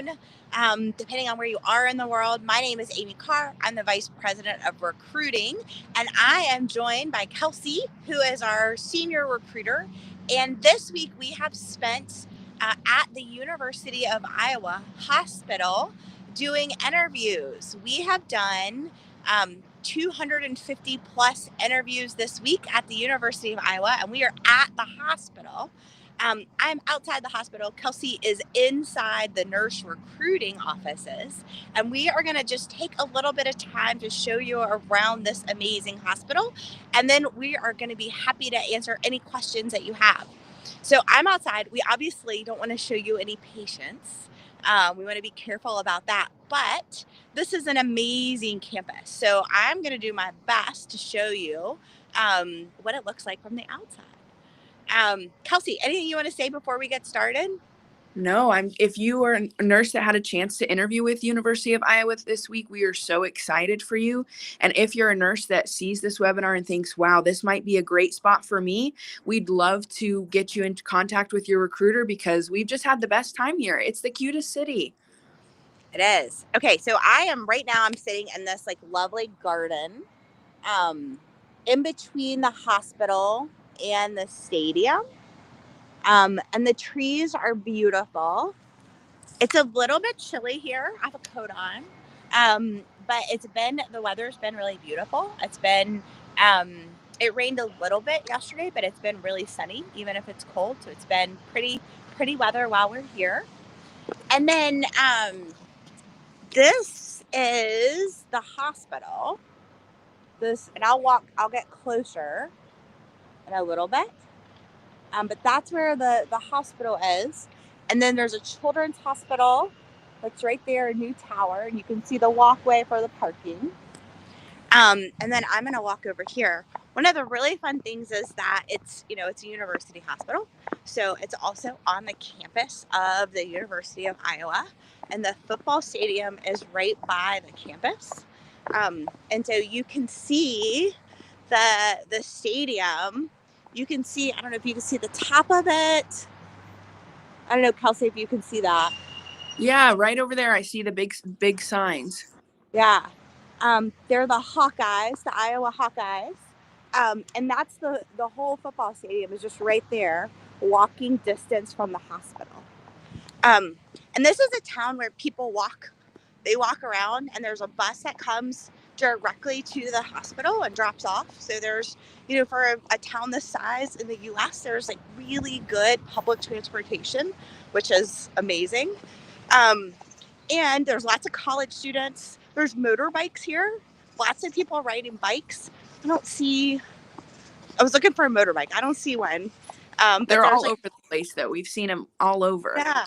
afternoon, depending on where you are in the world. My name is Amy Kerr. I'm the Vice President of Recruiting, and I am joined by Kelsey, who is our Senior Recruiter. And this week we have spent at the University of Iowa Hospital doing interviews. We have done 250 plus interviews this week at the University of Iowa, and we are at the hospital. I'm outside the hospital. Kelsey is inside the nurse recruiting offices, and we are going to just take a little bit of time to show you around this amazing hospital, and then we are going to be happy to answer any questions that you have. So I'm outside. We obviously don't want to show you any patients. We want to be careful about that, but this is an amazing campus. So I'm going to do my best to show you what it looks like from the outside. Kelsey, anything you want to say before we get started? No, if you are a nurse that had a chance to interview with University of Iowa this week, we are so excited for you. And if you're a nurse that sees this webinar and thinks, wow, this might be a great spot for me, we'd love to get you into contact with your recruiter because we've just had the best time here. It's the cutest city. It is. Okay, so I'm sitting in this like lovely garden in between the hospital and the stadium. And the trees are beautiful. It's a little bit chilly here. I have a coat on. But the weather's been really beautiful. It rained a little bit yesterday, but it's been really sunny, even if it's cold. So it's been pretty weather while we're here. And then this is the hospital. And I'll get closer in a little bit. But that's where the hospital is. And then there's a children's hospital that's right there, a new tower, and you can see the walkway for the parking. And then I'm going to walk over here. One of the really fun things is that it's a university hospital. So it's also on the campus of the University of Iowa. And the football stadium is right by the campus. And so you can see the stadium. You can see, I don't know if you can see the top of it. I don't know, Kelsey, if you can see that. Yeah, right over there, I see the big signs. Yeah. They're the Hawkeyes, the Iowa Hawkeyes. And that's the whole football stadium is just right there, walking distance from the hospital. And this is a town where people walk. They walk around, and there's a bus that comes directly to the hospital and drops off. So there's, for a town this size in the U.S., there's like really good public transportation, which is amazing. And there's lots of college students. There's motorbikes here. Lots of people riding bikes. I was looking for a motorbike. I don't see one. They're all over the place, though. We've seen them all over. Yeah.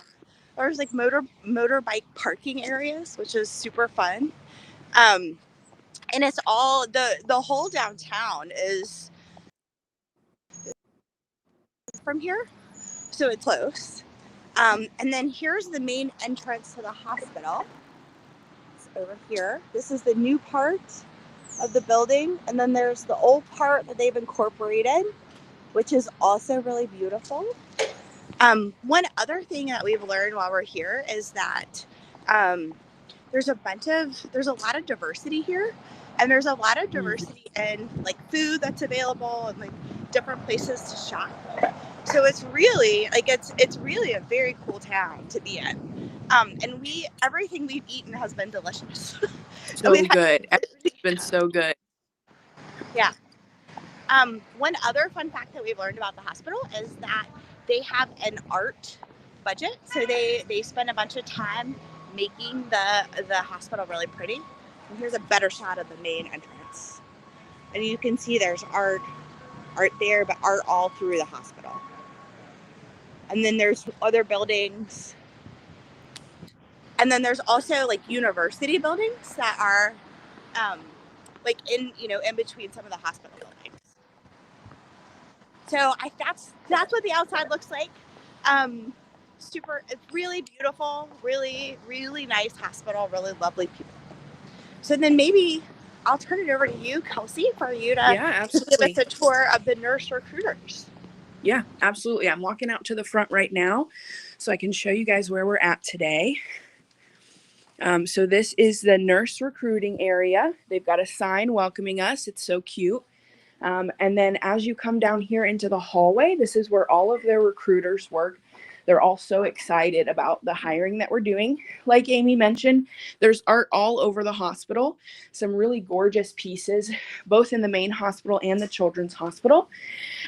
There's like motorbike parking areas, which is super fun. And it's all the whole downtown is from here, so it's close. And then here's the main entrance to the hospital. It's over here. This is the new part of the building, and then there's the old part that they've incorporated, which is also really beautiful. One other thing that we've learned while we're here is that there's a lot of diversity here, and there's a lot of diversity in like food that's available and like different places to shop. So it's really a very cool town to be in. And everything we've eaten has been delicious. So good. It's been so good. Yeah. One other fun fact that we've learned about the hospital is that they have an art budget. So they spend a bunch of time making the hospital really pretty. And here's a better shot of the main entrance. And you can see there's art there, but art all through the hospital. And then there's other buildings. And then there's also like university buildings that are like in between some of the hospital buildings. So that's what the outside looks like. It's really beautiful, really, really nice hospital, really lovely people. So then maybe I'll turn it over to you, Kelsey, for you to give us a tour of the nurse recruiters. Yeah, absolutely. I'm walking out to the front right now so I can show you guys where we're at today. So this is the nurse recruiting area. They've got a sign welcoming us. It's so cute. And then as you come down here into the hallway, this is where all of their recruiters work. They're all so excited about the hiring that we're doing. Like Amy mentioned, there's art all over the hospital, some really gorgeous pieces, both in the main hospital and the children's hospital.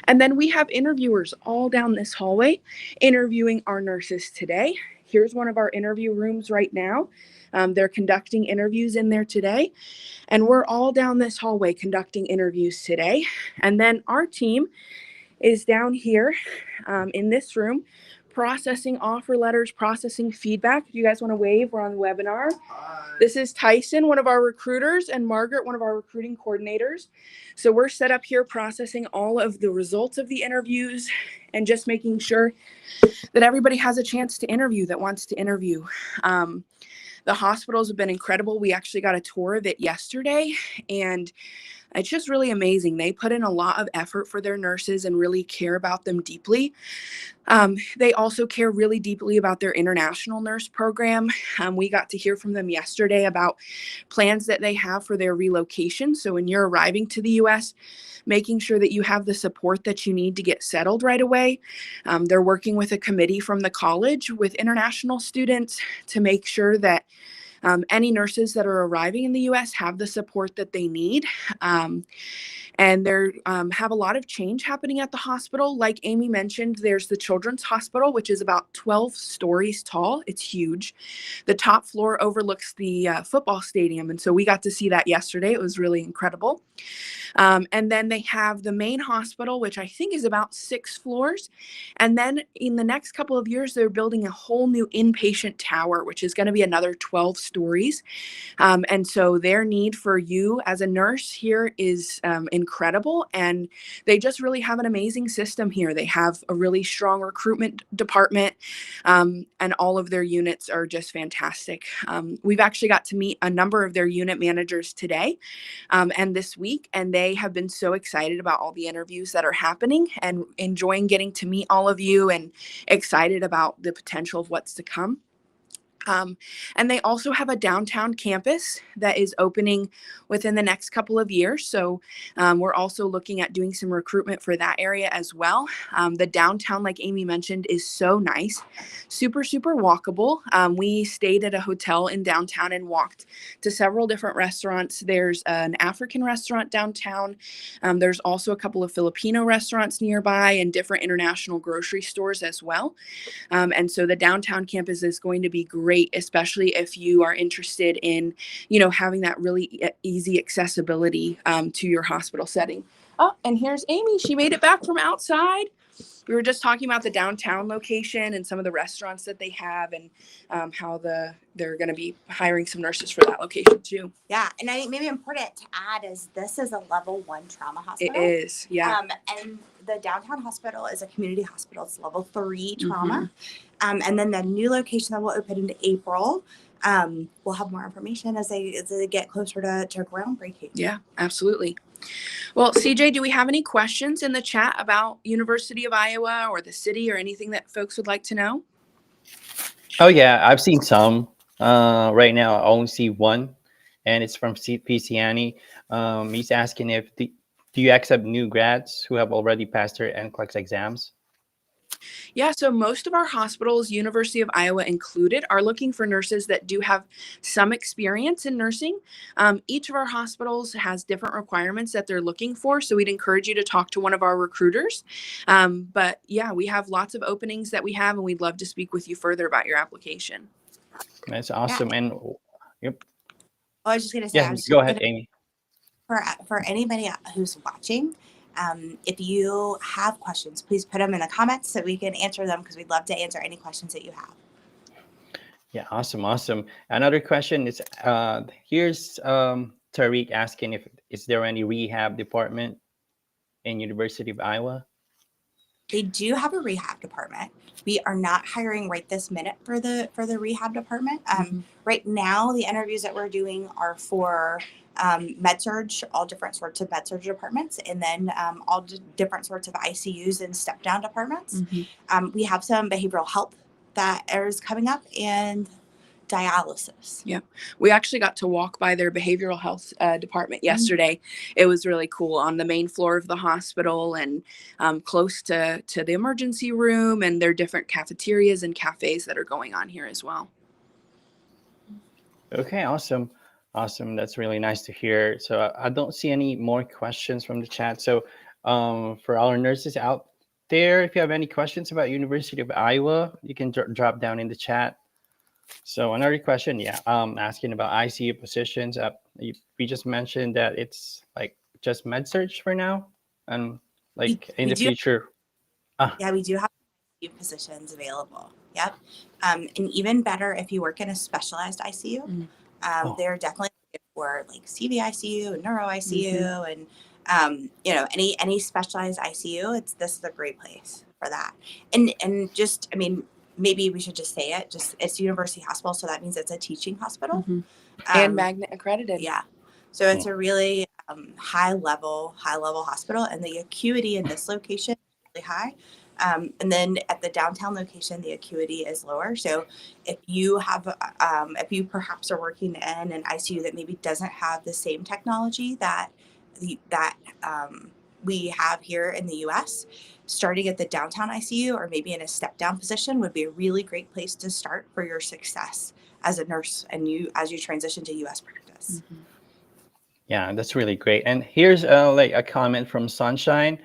And then we have interviewers all down this hallway interviewing our nurses today. Here's one of our interview rooms right now. They're conducting interviews in there today. And we're all down this hallway conducting interviews today. And then our team is down here in this room processing offer letters, processing feedback. If you guys want to wave, we're on the webinar. Hi. This is Tyson, one of our recruiters, and Margaret, one of our recruiting coordinators. So we're set up here processing all of the results of the interviews and just making sure that everybody has a chance to interview that wants to interview. The hospitals have been incredible. We actually got a tour of it yesterday, and it's just really amazing. They put in a lot of effort for their nurses and really care about them deeply. They also care really deeply about their international nurse program. We got to hear from them yesterday about plans that they have for their relocation. So when you're arriving to the U.S., making sure that you have the support that you need to get settled right away. They're working with a committee from the college with international students to make sure that any nurses that are arriving in the U.S. have the support that they need. And there have a lot of change happening at the hospital. Like Amy mentioned, there's the children's hospital, which is about 12 stories tall. It's huge. The top floor overlooks the football stadium. And so we got to see that yesterday. It was really incredible. And then they have the main hospital, which I think is about 6 floors. And then in the next couple of years, they're building a whole new inpatient tower, which is going to be another 12 stories. And so their need for you as a nurse here is incredible. And they just really have an amazing system here. They have a really strong recruitment department, and all of their units are just fantastic. We've actually got to meet a number of their unit managers today and this week, and they have been so excited about all the interviews that are happening and enjoying getting to meet all of you and excited about the potential of what's to come. And they also have a downtown campus that is opening within the next couple of years. So we're also looking at doing some recruitment for that area as well. The downtown, like Amy mentioned, is so nice, super, super walkable. We stayed at a hotel in downtown and walked to several different restaurants. There's an African restaurant downtown. There's also a couple of Filipino restaurants nearby and different international grocery stores as well. And so the downtown campus is going to be great, especially if you are interested in, having that really easy accessibility to your hospital setting. Oh, and here's Amy. She made it back from outside. We were just talking about the downtown location and some of the restaurants that they have and how they're going to be hiring some nurses for that location too. Yeah, and I think maybe important to add is this is a level 1 trauma hospital. It is, yeah. And the downtown hospital is a community hospital. It's level 3 trauma. And then the new location that will open in April, we'll have more information as they get closer to groundbreaking. Yeah, absolutely. Well, CJ, do we have any questions in the chat about University of Iowa or the city or anything that folks would like to know? Oh, yeah, I've seen some. Right now, I only see one, and it's from PCANI. He's asking do you accept new grads who have already passed their NCLEX exams? Yeah, so most of our hospitals, University of Iowa included, are looking for nurses that do have some experience in nursing. Each of our hospitals has different requirements that they're looking for, so we'd encourage you to talk to one of our recruiters. But yeah, we have lots of openings that we have, and we'd love to speak with you further about your application. That's awesome. Yeah. And yep. I was just going to say, yeah, go ahead, Amy. For anybody who's watching, if you have questions, please put them in the comments so we can answer them, because we'd love to answer any questions that you have. Yeah, awesome. Another question is, here's Tariq asking is there any rehab department in University of Iowa? They do have a rehab department. We are not hiring right this minute for the rehab department. Right now, the interviews that we're doing are for med-surg, all different sorts of med-surg departments, and then all different sorts of ICUs and step-down departments. We have some behavioral health that is coming up, and dialysis. Yeah. We actually got to walk by their behavioral health department yesterday. It was really cool on the main floor of the hospital and close to the emergency room and their different cafeterias and cafes that are going on here as well. Okay, awesome. Awesome. That's really nice to hear. So I don't see any more questions from the chat. So for our nurses out there, if you have any questions about University of Iowa, you can drop down in the chat. So another question, yeah, asking about ICU positions. We just mentioned that it's like just med search for now, and like in the future. Yeah, we do have ICU positions available. Yep. And even better if you work in a specialized ICU. They're definitely looking for like CV ICU and neuro ICU and any specialized ICU. This is a great place for that. And just, I mean, maybe we should just say it. Just it's University Hospital, so that means it's a teaching hospital and magnet accredited. Yeah, so it's a really high level hospital, and the acuity in this location is really high. And then at the downtown location, the acuity is lower. So if you have, if you perhaps are working in an ICU that maybe doesn't have the same technology that we have here in the U.S., starting at the downtown ICU or maybe in a step down position would be a really great place to start for your success as a nurse and as you transition to U.S. practice. Yeah, that's really great. And here's like a comment from Sunshine.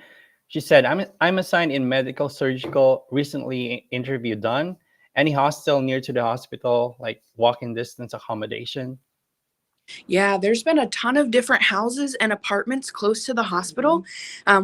She said, I'm assigned in medical surgical, recently interview done. Any hostel near to the hospital, like walking distance accommodation? Yeah, there's been a ton of different houses and apartments close to the hospital.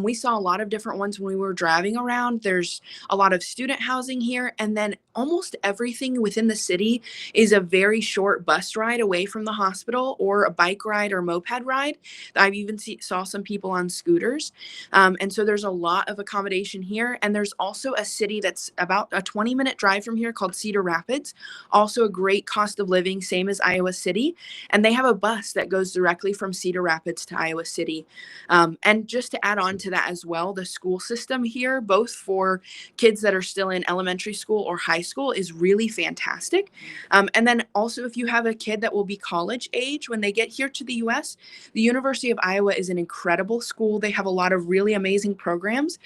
We saw a lot of different ones when we were driving around. There's a lot of student housing here, and then almost everything within the city is a very short bus ride away from the hospital or a bike ride or moped ride. I've even saw some people on scooters. And so there's a lot of accommodation here. And there's also a city that's about a 20-minute drive from here called Cedar Rapids, also a great cost of living, same as Iowa City. And they have a bus that goes directly from Cedar Rapids to Iowa City. And just to add on to that as well, the school system here, both for kids that are still in elementary school or high school, is really fantastic. And then also if you have a kid that will be college age when they get here to the US, the University of Iowa is an incredible school. They have a lot of really amazing programs.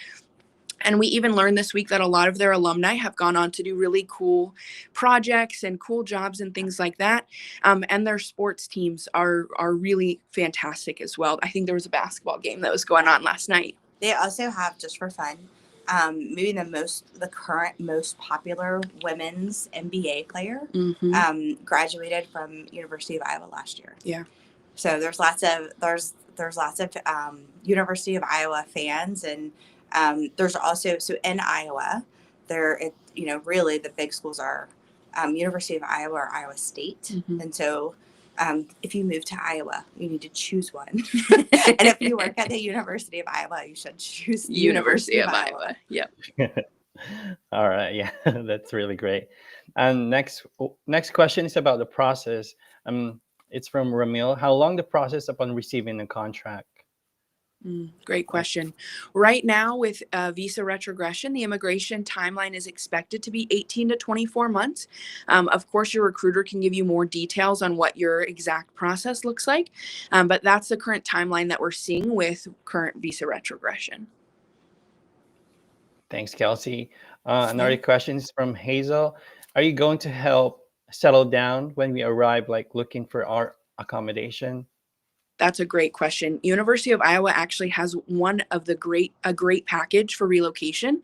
And we even learned this week that a lot of their alumni have gone on to do really cool projects and cool jobs and things like that. And their sports teams are really fantastic as well. I think there was a basketball game that was going on last night. They also have, just for fun, maybe the current most popular women's NBA player graduated from University of Iowa last year. Yeah. So there's lots of University of Iowa fans, and there's also, so in Iowa, really the big schools are University of Iowa or Iowa State, and so if you move to Iowa, you need to choose one. And if you work at the University of Iowa, you should choose the University of Iowa. Yep. All right. Yeah, that's really great. And next question is about the process. It's from Ramil. How long the process upon receiving a contract? Great question. Right now with visa retrogression, the immigration timeline is expected to be 18 to 24 months. Of course, your recruiter can give you more details on what your exact process looks like, but that's the current timeline that we're seeing with current visa retrogression. Thanks, Kelsey. Another question is from Hazel. Are you going to help settle down when we arrive, like looking for our accommodation? That's a great question. University of Iowa actually has a great package for relocation.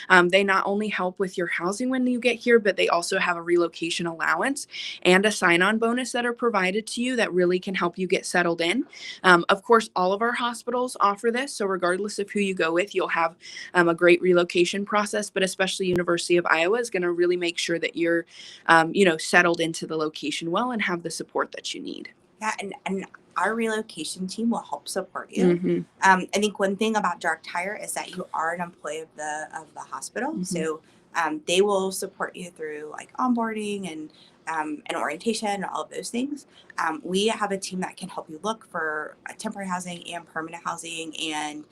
They not only help with your housing when you get here, but they also have a relocation allowance and a sign-on bonus that are provided to you that really can help you get settled in. Of course, all of our hospitals offer this. So regardless of who you go with, you'll have a great relocation process, but especially University of Iowa is going to really make sure that you're, settled into the location well and have the support that you need. Yeah, and our relocation team will help support you. I think one thing about direct hire is that you are an employee of the hospital, so they will support you through like onboarding and orientation and all of those things. We have a team that can help you look for temporary housing and permanent housing, and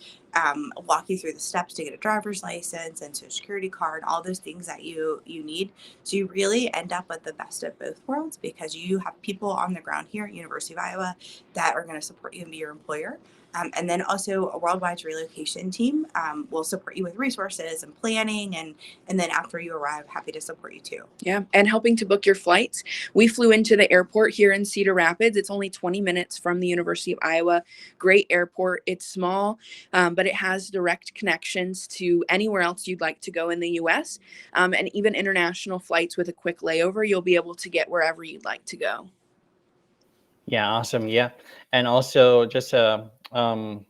walk you through the steps to get a driver's license and social security card, all those things that you need. So you really end up with the best of both worlds, because you have people on the ground here at University of Iowa that are going to support you and be your employer. And then also a worldwide relocation team will support you with resources and planning. And then after you arrive, happy to support you too. Yeah, and helping to book your flights. We flew into the airport here in Cedar Rapids. It's only 20 minutes from the University of Iowa. Great airport. It's small, but it has direct connections to anywhere else you'd like to go in the U.S. And even international flights with a quick layover. You'll be able to get wherever you'd like to go. Yeah, awesome. Yeah, and also just living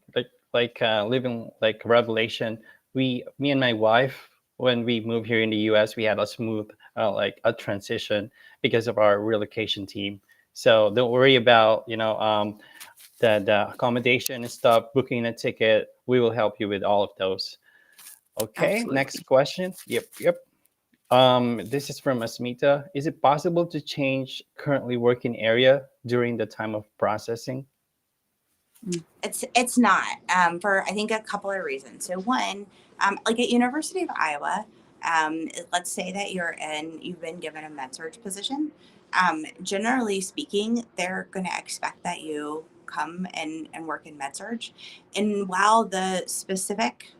like revelation. Me and my wife, when we moved here in the U.S., we had a smooth like a transition because of our relocation team. So don't worry about the accommodation and stuff, booking a ticket. We will help you with all of those. Okay, Absolutely. next question. Yep. This is from Asmita. Is it possible to change currently working area during the time of processing? It's not, for I think a couple of reasons. So one, like at University of Iowa, let's say that you've been given a med surg position. Generally speaking, they're going to expect that you come and work in med surg. And while the specific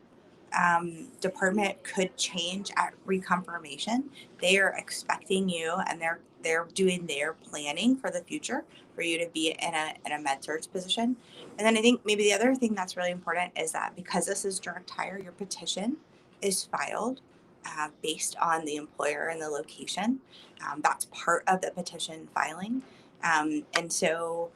department could change at reconfirmation, they are expecting you, and they're doing their planning for the future for you to be in a med surg position. And then I think maybe the other thing that's really important is that because this is direct hire, your petition is filed based on the employer and the location. That's part of the petition filing. And so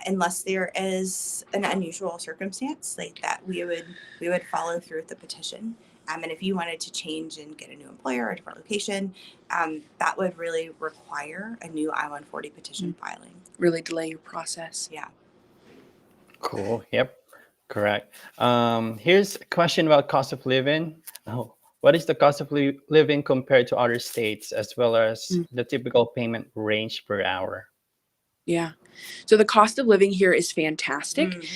unless there is an unusual circumstance like that, we would follow through with the petition. And if you wanted to change and get a new employer or a different location, that would really require a new I-140 petition filing. Really delay your process. Yeah. Cool. Yep. Correct. Here's a question about cost of living. Oh, what is the cost of living compared to other states, as well as the typical payment range per hour? Yeah. So the cost of living here is fantastic.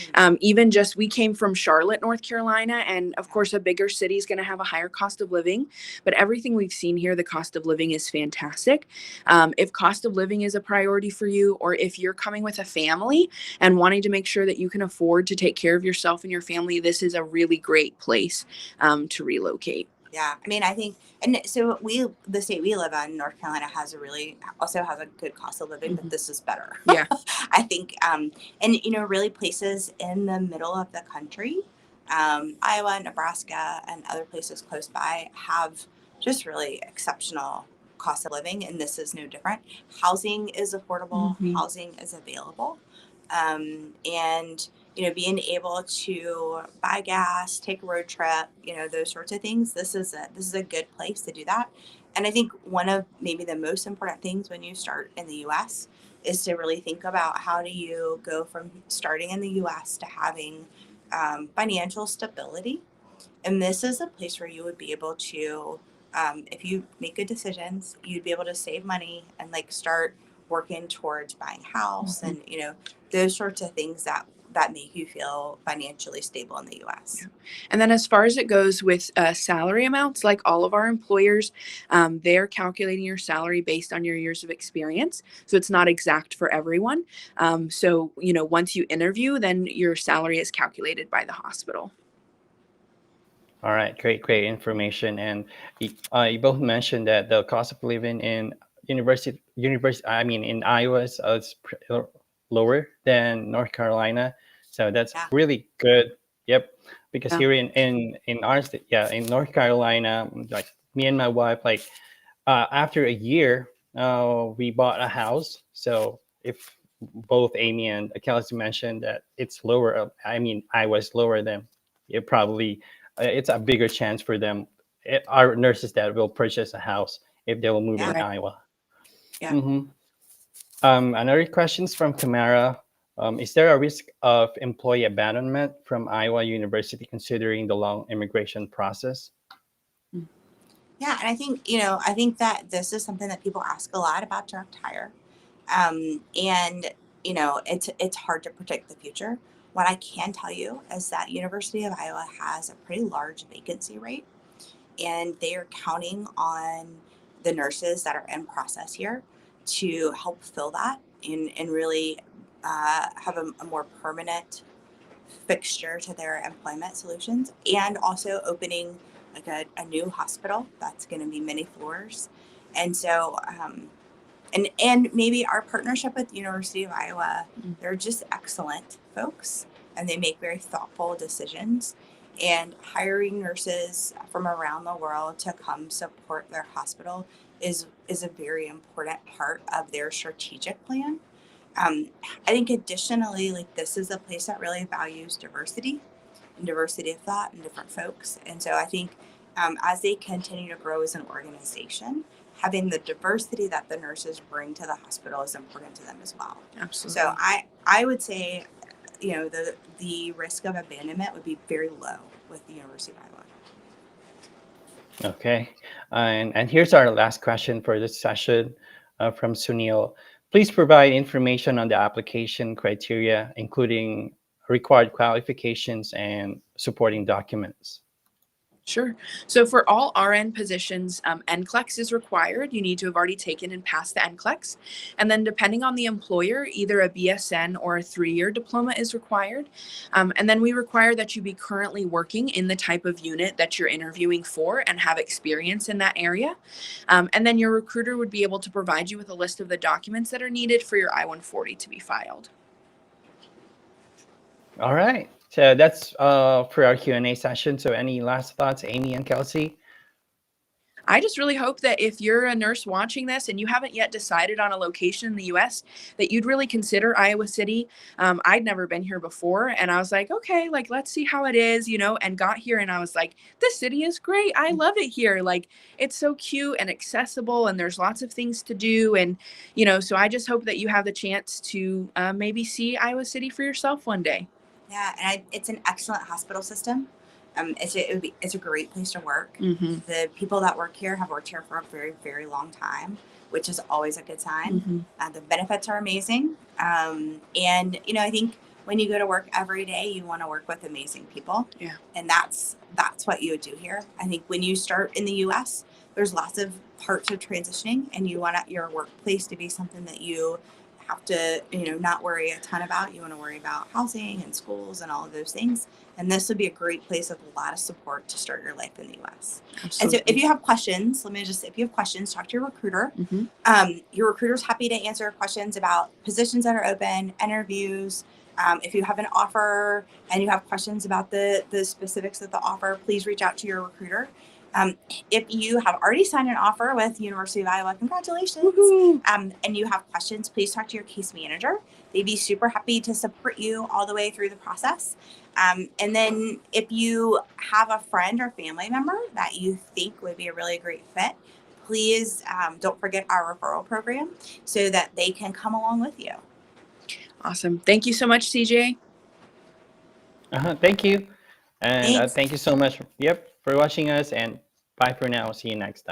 Even just, we came from Charlotte, North Carolina, and of course a bigger city is going to have a higher cost of living, but everything we've seen here, the cost of living is fantastic. If cost of living is a priority for you, or if you're coming with a family and wanting to make sure that you can afford to take care of yourself and your family, this is a really great place to relocate. Yeah, I mean, I think, and so the state we live in, North Carolina, also has a good cost of living, but this is better. Yeah. I think, and really places in the middle of the country, Iowa, Nebraska, and other places close by have just really exceptional cost of living, and this is no different. Housing is affordable, housing is available, and being able to buy gas, take a road trip, those sorts of things. This is a good place to do that. And I think one of maybe the most important things when you start in the U.S. is to really think about how do you go from starting in the U.S. to having financial stability. And this is a place where you would be able to, if you make good decisions, you'd be able to save money and start working towards buying a house and those sorts of things that make you feel financially stable in the U.S. Yeah. And then as far as it goes with salary amounts, like all of our employers, they're calculating your salary based on your years of experience. So it's not exact for everyone. So once you interview, then your salary is calculated by the hospital. All right, great information. And you both mentioned that the cost of living in in Iowa is lower than North Carolina, so that's really good. Yep, because here in our state, in North Carolina, like me and my wife, after a year, we bought a house. So if both Amy and Kelsey mentioned that it's lower, Iowa's lower than it probably. It's a bigger chance for them, our nurses, that will purchase a house if they will move in Iowa. Yeah. Another questions from Tamara. Is there a risk of employee abandonment from Iowa University considering the long immigration process? Yeah, and I think that this is something that people ask a lot about direct hire. And it's hard to predict the future. What I can tell you is that University of Iowa has a pretty large vacancy rate, and they are counting on the nurses that are in process here to help fill that and really have a more permanent fixture to their employment solutions, and also opening like a new hospital that's going to be many floors. And so and maybe our partnership with the University of Iowa, they're just excellent folks, and they make very thoughtful decisions. And hiring nurses from around the world to come support their hospital is a very important part of their strategic plan. I think additionally, like, this is a place that really values diversity and diversity of thought and different folks. And so I think as they continue to grow as an organization, having the diversity that the nurses bring to the hospital is important to them as well. Absolutely. So I would say, the risk of abandonment would be very low with the University of Iowa. Okay. And here's our last question for this session from Sunil. Please provide information on the application criteria, including required qualifications and supporting documents. Sure. So for all RN positions, NCLEX is required. You need to have already taken and passed the NCLEX. And then depending on the employer, either a BSN or a 3-year diploma is required. And then we require that you be currently working in the type of unit that you're interviewing for and have experience in that area. And then your recruiter would be able to provide you with a list of the documents that are needed for your I-140 to be filed. All right. So that's for our Q&A session. So any last thoughts, Amy and Kelsey? I just really hope that if you're a nurse watching this and you haven't yet decided on a location in the U.S., that you'd really consider Iowa City. I'd never been here before, and I was like, okay, like, let's see how it is, and got here, and I was like, this city is great. I love it here. Like, it's so cute and accessible, and there's lots of things to do. And, so I just hope that you have the chance to maybe see Iowa City for yourself one day. Yeah, and it's an excellent hospital system. It's a great place to work. Mm-hmm. The people that work here have worked here for a very, very long time, which is always a good sign. Mm-hmm. The benefits are amazing. And, I think when you go to work every day, you want to work with amazing people. Yeah. And that's what you would do here. I think when you start in the U.S., there's lots of parts of transitioning, and you want your workplace to be something that you have to, not worry a ton about. You want to worry about housing and schools and all of those things. And this would be a great place with a lot of support to start your life in the U.S. Absolutely. And so if you have questions, if you have questions, talk to your recruiter. Mm-hmm. Your recruiter's happy to answer questions about positions that are open, interviews. If you have an offer and you have questions about the specifics of the offer, please reach out to your recruiter. If you have already signed an offer with University of Iowa, congratulations. And you have questions, please talk to your case manager. They'd be super happy to support you all the way through the process. And then if you have a friend or family member that you think would be a really great fit, please don't forget our referral program so that they can come along with you. Awesome. Thank you so much, CJ. Thank you. And Thanks. thank you so much for watching us, and bye for now. See you next time.